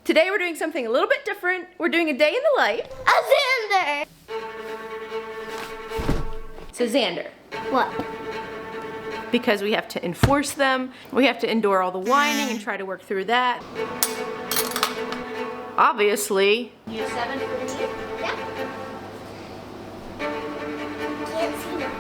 Today we're doing something a little bit different. We're doing a day in the life of Xander. So Xander. What? Because we have to enforce them. We have to endure all the whining and try to work through that. Obviously. Year 7, 14. Yeah. Can't see now.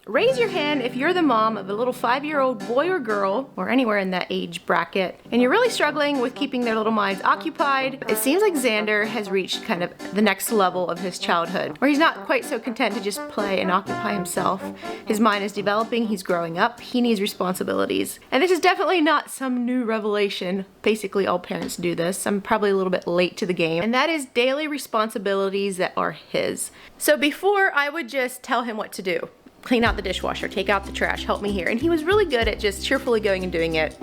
Raise your hand if you're the mom of a little 5-year-old boy or girl, or anywhere in that age bracket, and you're really struggling with keeping their little minds occupied. It seems like Xander has reached kind of the next level of his childhood, where he's not quite so content to just play and occupy himself. His mind is developing, he's growing up, he needs responsibilities. And this is definitely not some new revelation. Basically all parents do this. I'm probably a little bit late to the game. And that is daily responsibilities that are his. So before I would just tell him what to do. Clean out the dishwasher, take out the trash, help me here. And he was really good at just cheerfully going and doing it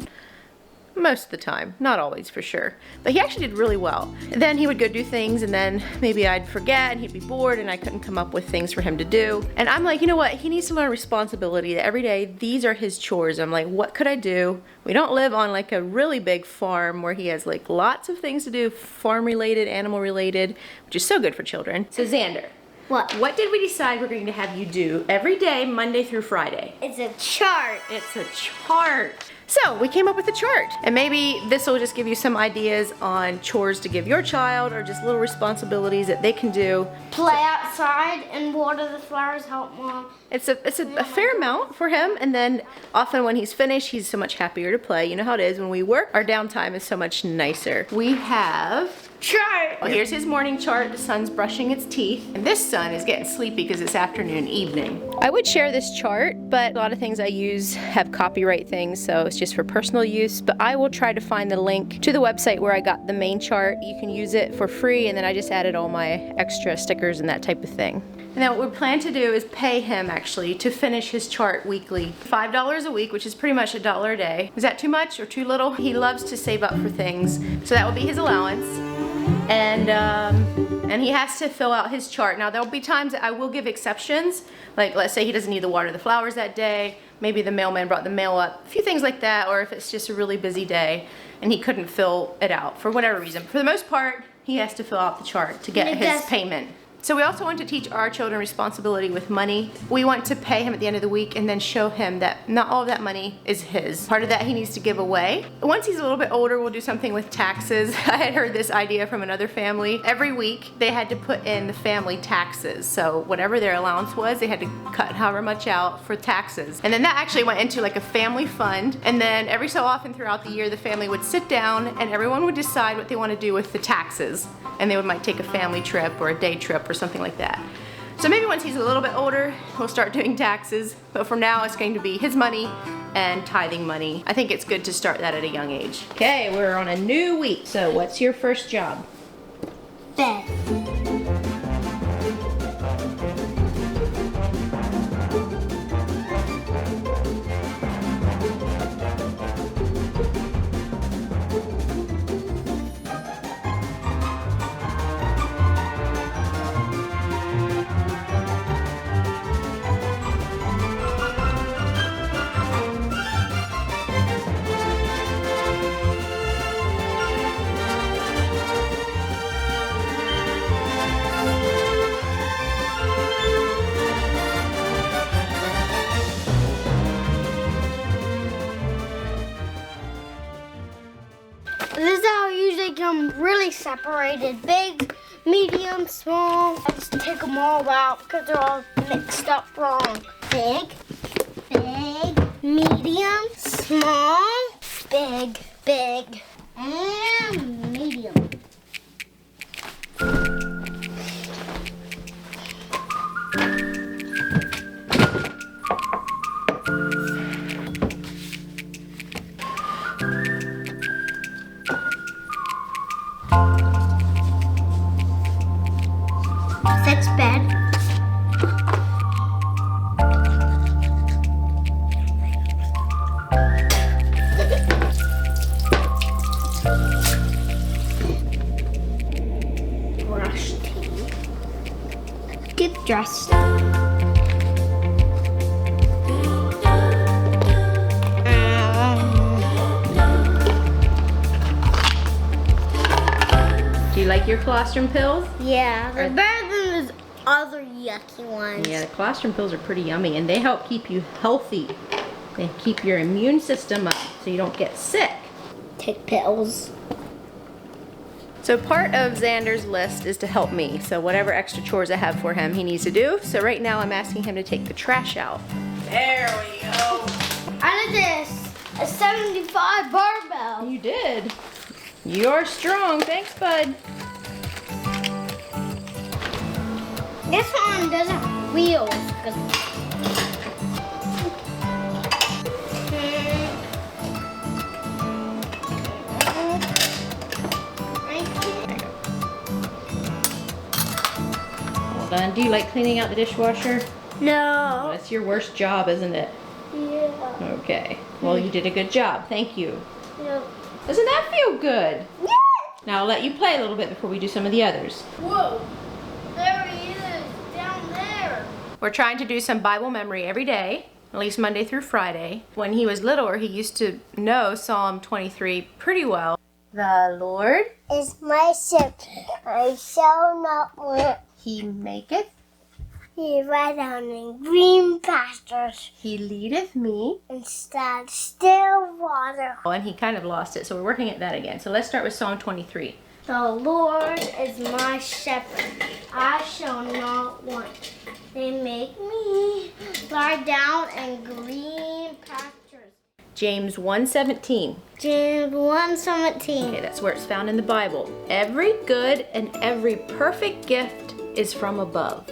most of the time, not always for sure. But he actually did really well. And then he would go do things and then maybe I'd forget and he'd be bored and I couldn't come up with things for him to do. And I'm like, you know what, he needs to learn responsibility that every day these are his chores. I'm like, what could I do? We don't live on like a really big farm where he has like lots of things to do, farm related, animal related, which is so good for children. So Xander. What did we decide we're going to have you do every day, Monday through Friday? It's a chart. It's a chart. So we came up with a chart, and maybe this will just give you some ideas on chores to give your child or just little responsibilities that they can do. Play outside and water the flowers, help mom. It's a fair amount for him, and then often when he's finished, he's so much happier to play. You know how it is when we work, our downtime is so much nicer. We have chart. Well, here's his morning chart. The sun's brushing its teeth, and this sun is getting sleepy because it's afternoon, evening. I would share this chart, but a lot of things I use have copyright things, so it's just for personal use. But I will try to find the link to the website where I got the main chart. You can use it for free, and then I just added all my extra stickers and that type of thing. And then what we plan to do is pay him actually to finish his chart weekly. $5 a week, which is pretty much $1 a day. Is that too much or too little? He loves to save up for things, so that will be his allowance. And he has to fill out his chart. Now there'll be times that I will give exceptions, like let's say he doesn't need to water the flowers that day, maybe the mailman brought the mail up, a few things like that, or if it's just a really busy day and he couldn't fill it out for whatever reason. For the most part, he has to fill out the chart to get his payment. So we also want to teach our children responsibility with money. We want to pay him at the end of the week and then show him that not all of that money is his. Part of that he needs to give away. Once he's a little bit older, we'll do something with taxes. I had heard this idea from another family. Every week they had to put in the family taxes. So whatever their allowance was, they had to cut however much out for taxes. And then that actually went into like a family fund. And then every so often throughout the year, the family would sit down and everyone would decide what they want to do with the taxes. And they might take a family trip or a day trip or something like that. So maybe once he's a little bit older, we'll start doing taxes. But for now, it's going to be his money and tithing money. I think it's good to start that at a young age. Okay, we're on a new week. So what's your first job? Bed. This is how I usually come really separated. Big, medium, small. I just take them all out because they're all mixed up wrong. Big, medium, small, big, and medium. That's bed. Brush teeth. Get dressed. you like your colostrum pills? Yeah, they're better than those other yucky ones. Yeah, the colostrum pills are pretty yummy and they help keep you healthy. They keep your immune system up so you don't get sick. Take pills. So part of Xander's list is to help me. So whatever extra chores I have for him, he needs to do. So right now I'm asking him to take the trash out. There we go. I did this. A 75 barbell. You did. You're strong. Thanks, bud. This one doesn't have wheels. Hold on. Do you like cleaning out the dishwasher? No. That's your worst job, isn't it? Yeah. Okay. Well, you did a good job. Thank you. Yep. Doesn't that feel good? Yeah. Now I'll let you play a little bit before we do some of the others. Whoa. There he is, down there. We're trying to do some Bible memory every day, at least Monday through Friday. When he was littler, he used to know Psalm 23 pretty well. The Lord Is my shepherd, I shall not want. He maketh, He lie down in green pastures He leadeth me. and stand still water. Oh, and he kind of lost it, so we're working at that again. So let's start with Psalm 23. The Lord is my shepherd, I shall not want. They make me lie down in green pastures. James 1:17. James 1:17. Okay, that's where it's found in the Bible. Every good and every perfect gift is from above.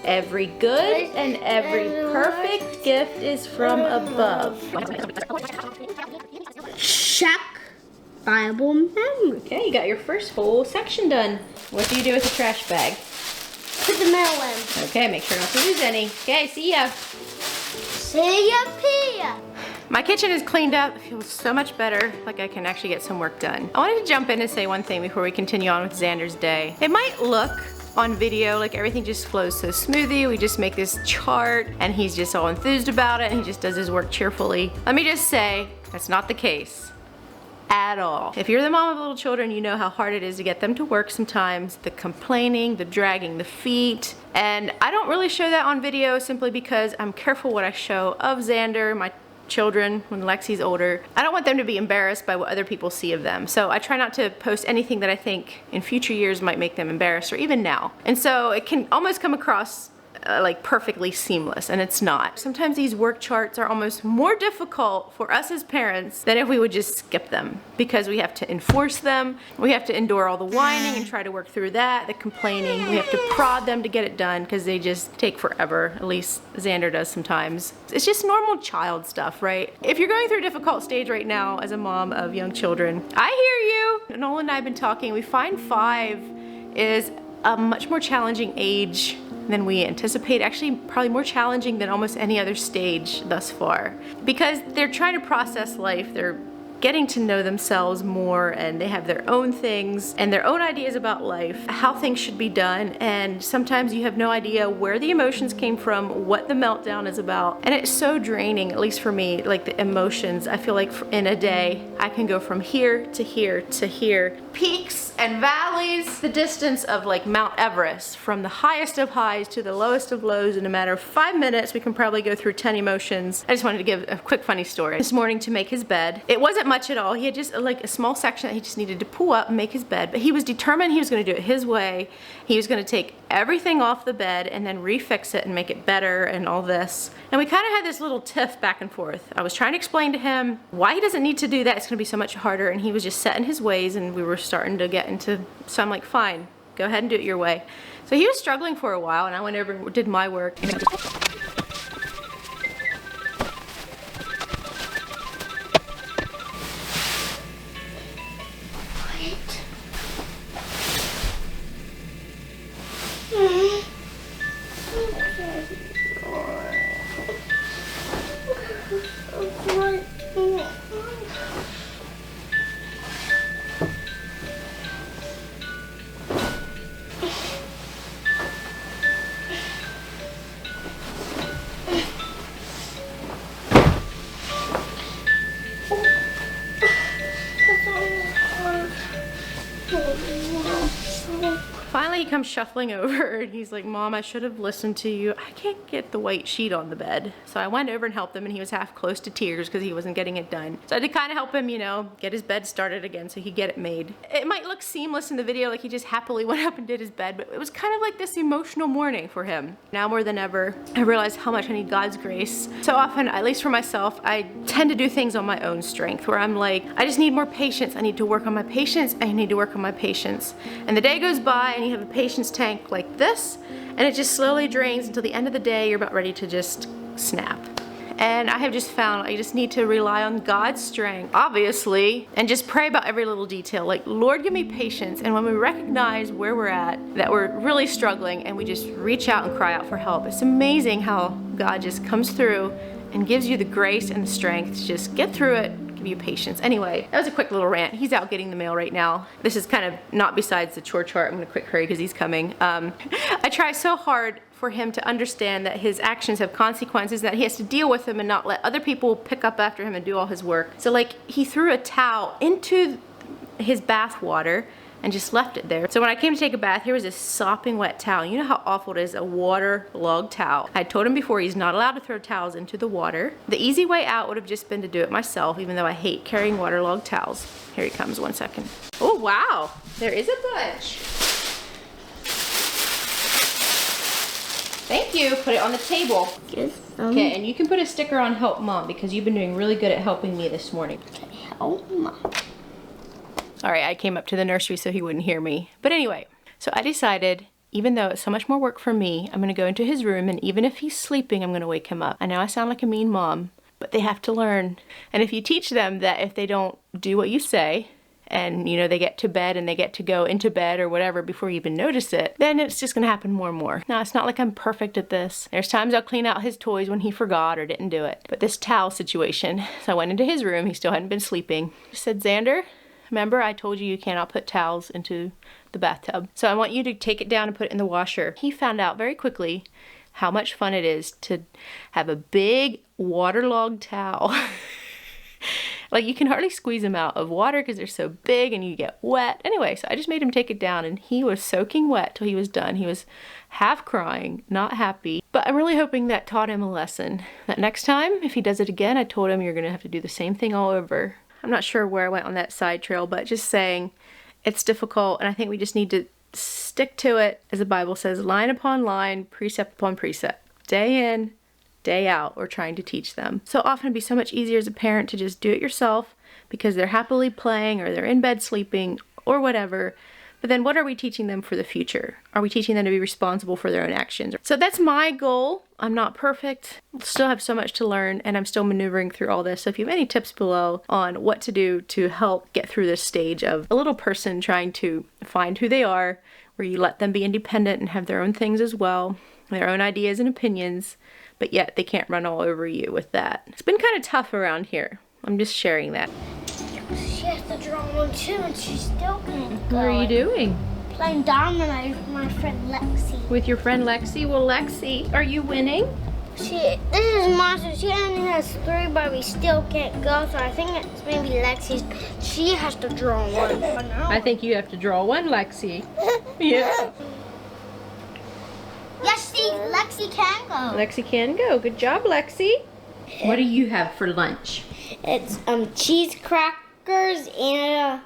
Every good and every perfect gift is from above. Check Bible memory. Okay, you got your first whole section done. What do you do with the trash bag? Put the middle in. Okay, make sure not to lose any. Okay, see ya. See ya, Pia. My kitchen is cleaned up. It feels so much better, like I can actually get some work done. I wanted to jump in and say one thing before we continue on with Xander's day. It might look on video like everything just flows so smoothly. We just make this chart and he's just all enthused about it and he just does his work cheerfully. Let me just say, that's not the case. At all. If you're the mom of little children, you know how hard it is to get them to work sometimes. The complaining, the dragging the feet. And I don't really show that on video simply because I'm careful what I show of Xander, my children, when Lexi's older. I don't want them to be embarrassed by what other people see of them. So I try not to post anything that I think in future years might make them embarrassed, or even now. And so it can almost come across like perfectly seamless, and it's not. Sometimes these work charts are almost more difficult for us as parents than if we would just skip them, because we have to enforce them, we have to endure all the whining and try to work through that, the complaining, we have to prod them to get it done because they just take forever, at least Xander does sometimes. It's just normal child stuff, right? If you're going through a difficult stage right now as a mom of young children, I hear you. Nolan and I have been talking, we find 5 is a much more challenging age than we anticipate, actually probably more challenging than almost any other stage thus far, because they're trying to process life, they're getting to know themselves more, and they have their own things and their own ideas about life, how things should be done, and sometimes you have no idea where the emotions came from, what the meltdown is about, and it's so draining, at least for me, like the emotions. I feel like in a day I can go from here to here to here, peaks and valleys, the distance of like Mount Everest, from the highest of highs to the lowest of lows. In a matter of 5 minutes we can probably go through 10 emotions. I just wanted to give a quick funny story. This morning, to make his bed, it wasn't much at all. He had just like a small section that he just needed to pull up and make his bed, but he was determined he was going to do it his way. He was going to take everything off the bed and then refix it and make it better and all this. And we kind of had this little tiff back and forth. I was trying to explain to him why he doesn't need to do that. It's going to be so much harder, and he was just set in his ways, and we were starting to get into, so I'm like, fine, go ahead and do it your way. So he was struggling for a while, and I went over and did my work. comes shuffling over and he's like, Mom, I should have listened to you. I can't get the white sheet on the bed. So I went over and helped him, and he was half close to tears because he wasn't getting it done. So I had to kind of help him, you know, get his bed started again so he could get it made. It might look seamless in the video, like he just happily went up and did his bed, but it was kind of like this emotional morning for him. Now more than ever, I realize how much I need God's grace. So often, at least for myself, I tend to do things on my own strength, where I'm like, I just need more patience. I need to work on my patience. I need to work on my patience. And the day goes by and you have a patience tank like this, and it just slowly drains until the end of the day you're about ready to just snap. And I have just found I just need to rely on God's strength, obviously, and just pray about every little detail. Like, Lord, give me patience. And when we recognize where we're at, that we're really struggling, and we just reach out and cry out for help, it's amazing how God just comes through and gives you the grace and the strength to just get through it, give you patience. Anyway, that was a quick little rant. He's out getting the mail right now. This is kind of not besides the chore chart. I'm gonna quick hurry because he's coming. I try so hard for him to understand that his actions have consequences, that he has to deal with them and not let other people pick up after him and do all his work. So like, he threw a towel into his bath water and just left it there. So when I came to take a bath, here was this sopping wet towel. You know how awful it is, a waterlogged towel. I told him before, he's not allowed to throw towels into the water. The easy way out would have just been to do it myself, even though I hate carrying waterlogged towels. Here he comes, 1 second. Oh wow, there is a bunch. Thank you, put it on the table. Okay, and you can put a sticker on Help Mom because you've been doing really good at helping me this morning. Okay, Help Mom. All right, I came up to the nursery so he wouldn't hear me. But anyway, so I decided, even though it's so much more work for me, I'm gonna go into his room, and even if he's sleeping, I'm gonna wake him up. I know I sound like a mean mom, but they have to learn. And if you teach them that if they don't do what you say, and you know, they get to bed and they get to go into bed or whatever before you even notice it, then it's just gonna happen more and more. Now, it's not like I'm perfect at this. There's times I'll clean out his toys when he forgot or didn't do it. But this towel situation, so I went into his room, he still hadn't been sleeping. I said, Xander, remember I told you you cannot put towels into the bathtub. So I want you to take it down and put it in the washer. He found out very quickly how much fun it is to have a big waterlogged towel. Like, you can hardly squeeze them out of water because they're so big and you get wet. Anyway, so I just made him take it down, and he was soaking wet till he was done. He was half crying, not happy. But I'm really hoping that taught him a lesson. That next time, if he does it again, I told him you're gonna have to do the same thing all over. I'm not sure where I went on that side trail, but just saying it's difficult, and I think we just need to stick to it. As the Bible says, line upon line, precept upon precept. Day in, day out, we're trying to teach them. So often it'd be so much easier as a parent to just do it yourself because they're happily playing or they're in bed sleeping or whatever. But then what are we teaching them for the future? Are we teaching them to be responsible for their own actions? So that's my goal. I'm not perfect. Still have so much to learn, and I'm still maneuvering through all this. So if you have any tips below on what to do to help get through this stage of a little person trying to find who they are, where you let them be independent and have their own things as well, their own ideas and opinions, but yet they can't run all over you with that. It's been kind of tough around here. I'm just sharing that. She has to draw one too, and she still can't go. What are you doing? Playing dominoes with my friend Lexi. With your friend Lexi? Well, Lexi, are you winning? This is Monster. She only has 3, but we still can't go, so I think it's maybe Lexi's. She has to draw one. I think you have to draw one, Lexi. Yeah. Yes, see, Lexi can go. Lexi can go. Good job, Lexi. What do you have for lunch? It's cheese crackers and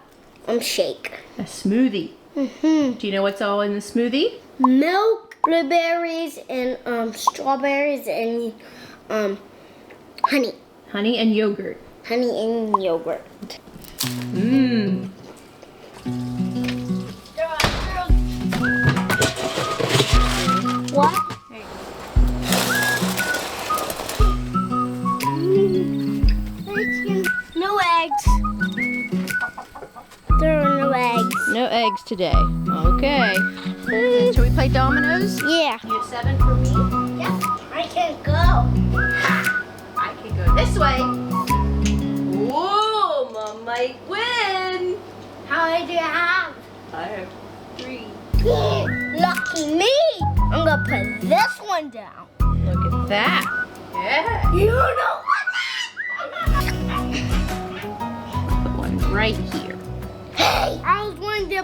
a shake. A smoothie. Do you know what's all in the smoothie? Milk, blueberries, and strawberries, and honey. Honey and yogurt. Honey and yogurt. Mmm. What? No eggs. There are no eggs. No eggs today. Okay. Shall we play dominoes? Yeah. You have 7 for me? Yeah. I can go. I can go this way. Whoa, Mom might win. How many do you have? I have 3. Lucky me. I'm gonna put this one down. Look at that. Yeah. You know what? Put one right here. Hey, I was going to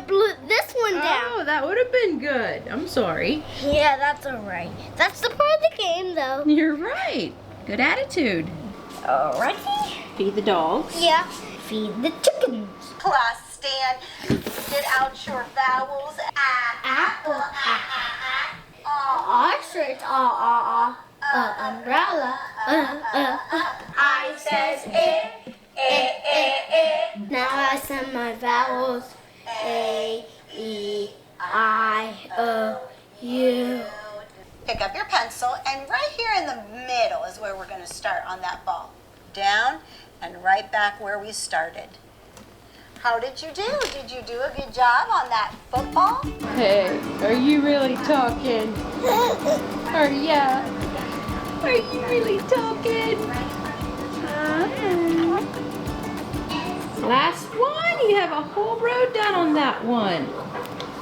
this one down. Oh, that would have been good. I'm sorry. Yeah, that's alright. That's the part of the game, though. You're right. Good attitude. Alrighty. Feed the dogs. Yeah. Feed the chickens. Class stand. Get out your vowels. Apple. Ostrich. Umbrella. I says it. Now I send my vowels. A, E, I, O, U. Pick up your pencil, and right here in the middle is where we're going to start on that ball. Down and right back where we started. How did you do? Did you do a good job on that football? Hey, are you really talking? Are you really talking? Last one. You have a whole row done on that one.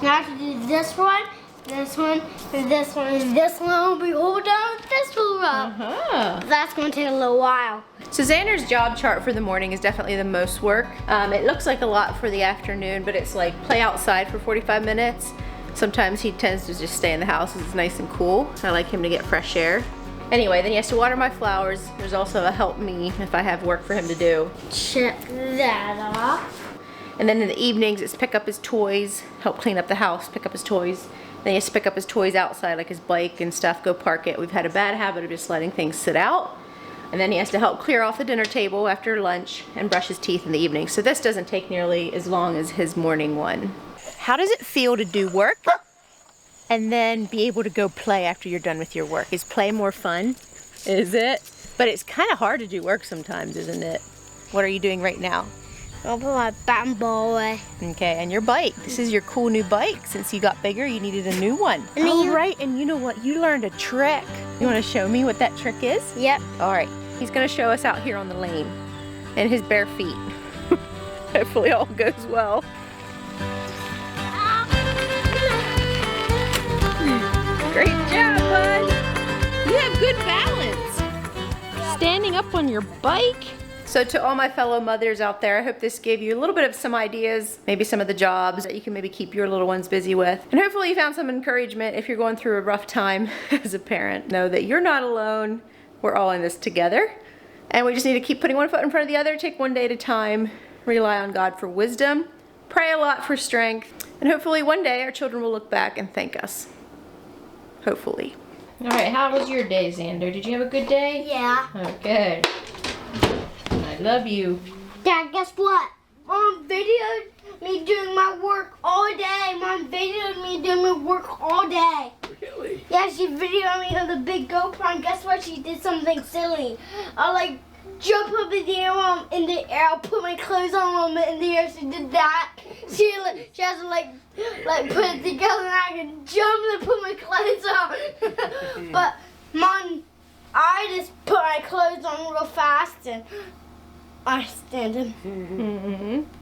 Now I have to do this one, this one, and this one, and this one will be all done with this whole row. Uh-huh. That's going to take a little while. So Xander's job chart for the morning is definitely the most work. It looks like a lot for the afternoon, but it's like play outside for 45 minutes. Sometimes he tends to just stay in the house because it's nice and cool. I like him to get fresh air. Anyway, then he has to water my flowers. There's also a help me if I have work for him to do. Check that off. And then in the evenings, it's pick up his toys, help clean up the house, pick up his toys. Then he has to pick up his toys outside, like his bike and stuff, go park it. We've had a bad habit of just letting things sit out. And then he has to help clear off the dinner table after lunch and brush his teeth in the evening. So this doesn't take nearly as long as his morning one. How does it feel to do work and then be able to go play after you're done with your work? Is play more fun? Is it? But it's kind of hard to do work sometimes, isn't it? What are you doing right now? I'll put my bat and ball away. Okay, and your bike. This is your cool new bike. Since you got bigger, you needed a new one. And Oh, you- right, and you know what? You learned a trick. You want to show me what that trick is? Yep. All right, he's going to show us out here on the lane in his bare feet. Hopefully all goes well. Great job, bud. You have good balance. Standing up on your bike. So to all my fellow mothers out there, I hope this gave you a little bit of some ideas, maybe some of the jobs that you can maybe keep your little ones busy with. And hopefully you found some encouragement if you're going through a rough time as a parent. Know that you're not alone. We're all in this together. And we just need to keep putting one foot in front of the other, take one day at a time, rely on God for wisdom, pray a lot for strength, and hopefully one day our children will look back and thank us. Hopefully. All right, how was your day, Xander? Did you have a good day? Yeah. Oh, good. I love you. Dad, guess what? Mom videoed me doing my work all day. Mom videoed me doing my work all day. Really? Yeah, she videoed me on the big GoPro, and guess what? She did something silly. I like jump up in the air, Mom, in the air. I'll put my clothes on, Mom, in the air. She did that. She has to like put it together, and I can jump and put my clothes on. But Mom, I just put my clothes on real fast and I stand him. Mm-hmm.